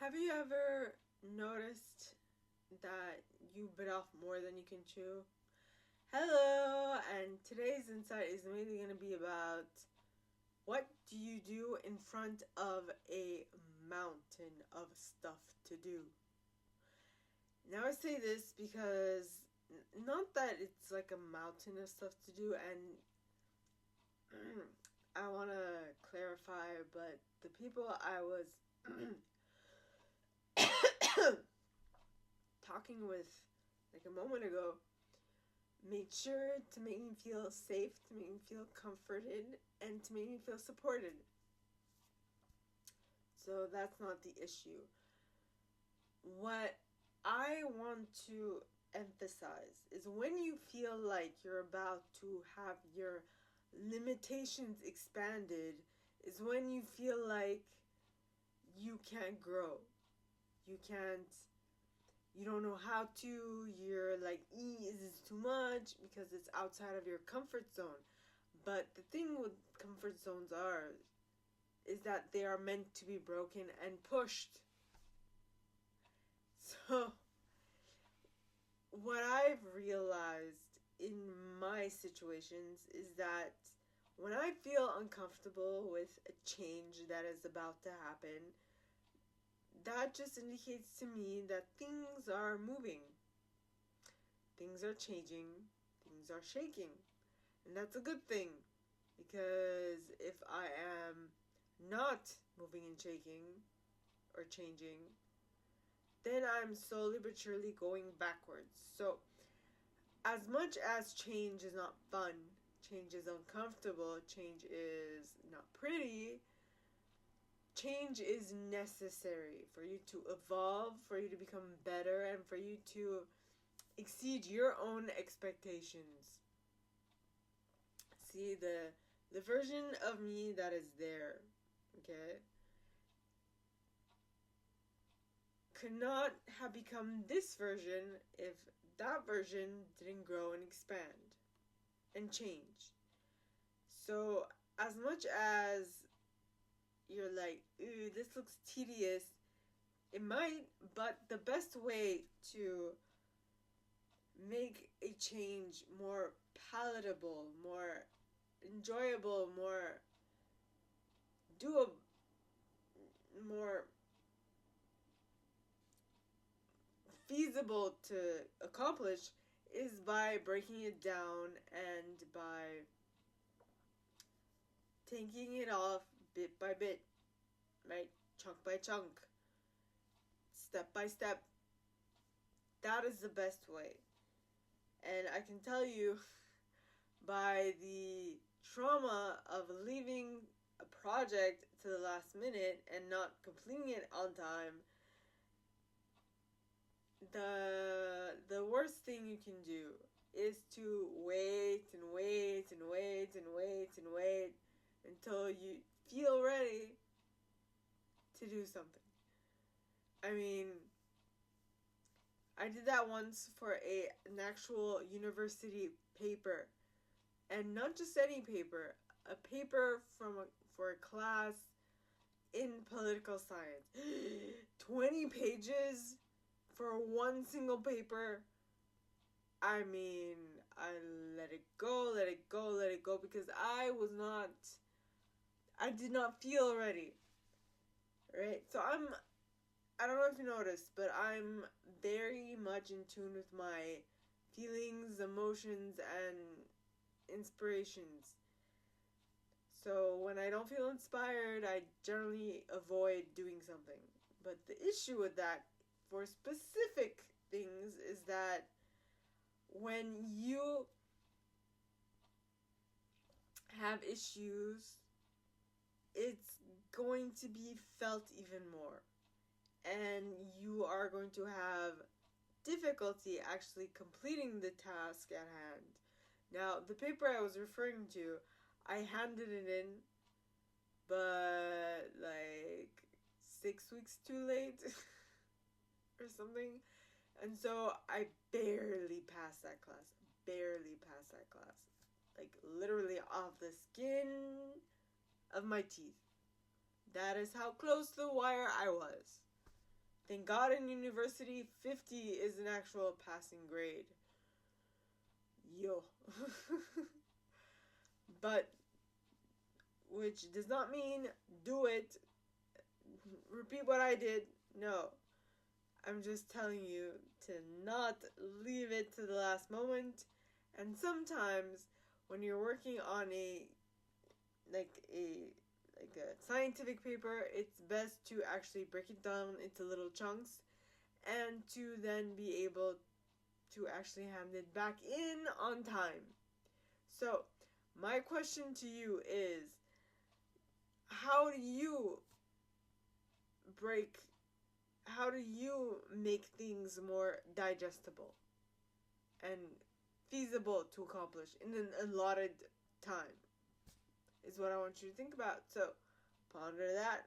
Have you ever noticed that you bit off more than you can chew? Hello, and today's insight is mainly going to be about what do you do in front of a mountain of stuff to do? Now I say this because not that it's like a mountain of stuff to do, and I want to clarify, but the people I was talking with like a moment ago made sure to make me feel safe, to make me feel comforted, and to make me feel supported. So that's not the issue. What I want to emphasize is when you feel like you're about to have your limitations expanded, is when you feel like you can't grow. You don't know how to, you're like, is this too much? Because it's outside of your comfort zone. But the thing with comfort zones is that they are meant to be broken and pushed. So, what I've realized in my situations is that when I feel uncomfortable with a change that is about to happen, that just indicates to me that things are moving. Things are changing. Things are shaking. And that's a good thing. Because if I am not moving and shaking or changing, then I'm slowly but surely going backwards. So, as much as change is not fun, change is uncomfortable, change is not pretty, change is necessary for you to evolve, for you to become better, and for you to exceed your own expectations. See, the version of me that is there, okay, could not have become this version if that version didn't grow and expand and change. So, as much as you're like, ooh, this looks tedious, it might, but the best way to make a change more palatable, more enjoyable, more doable, more feasible to accomplish is by breaking it down and by taking it off bit by bit, right? Chunk by chunk, step by step. That is the best way. And I can tell you, by the trauma of leaving a project to the last minute and not completing it on time, the worst thing you can do is to wait and wait and wait and wait and wait until you feel ready to do something. I mean, I did that once for an actual university paper. And not just any paper, a paper for a class in political science. 20 pages for one single paper. I mean, I let it go because I did not feel ready. Right? So I don't know if you noticed, but I'm very much in tune with my feelings, emotions, and inspirations. So when I don't feel inspired, I generally avoid doing something. But the issue with that, for specific things, is that when you have issues, it's going to be felt even more. And you are going to have difficulty actually completing the task at hand. Now, the paper I was referring to, I handed it in, but like 6 weeks too late or something. And so I barely passed that class. Like literally off the skin of my teeth. That is how close to the wire I was. Thank God in university, 50 is an actual passing grade. Yo. But, which does not mean do it, repeat what I did. No. I'm just telling you to not leave it to the last moment. And sometimes when you're working on a scientific paper, it's best to actually break it down into little chunks and to then be able to actually hand it back in on time. So, my question to you is, how do you make things more digestible and feasible to accomplish in an allotted time? Is what I want you to think about. So, ponder that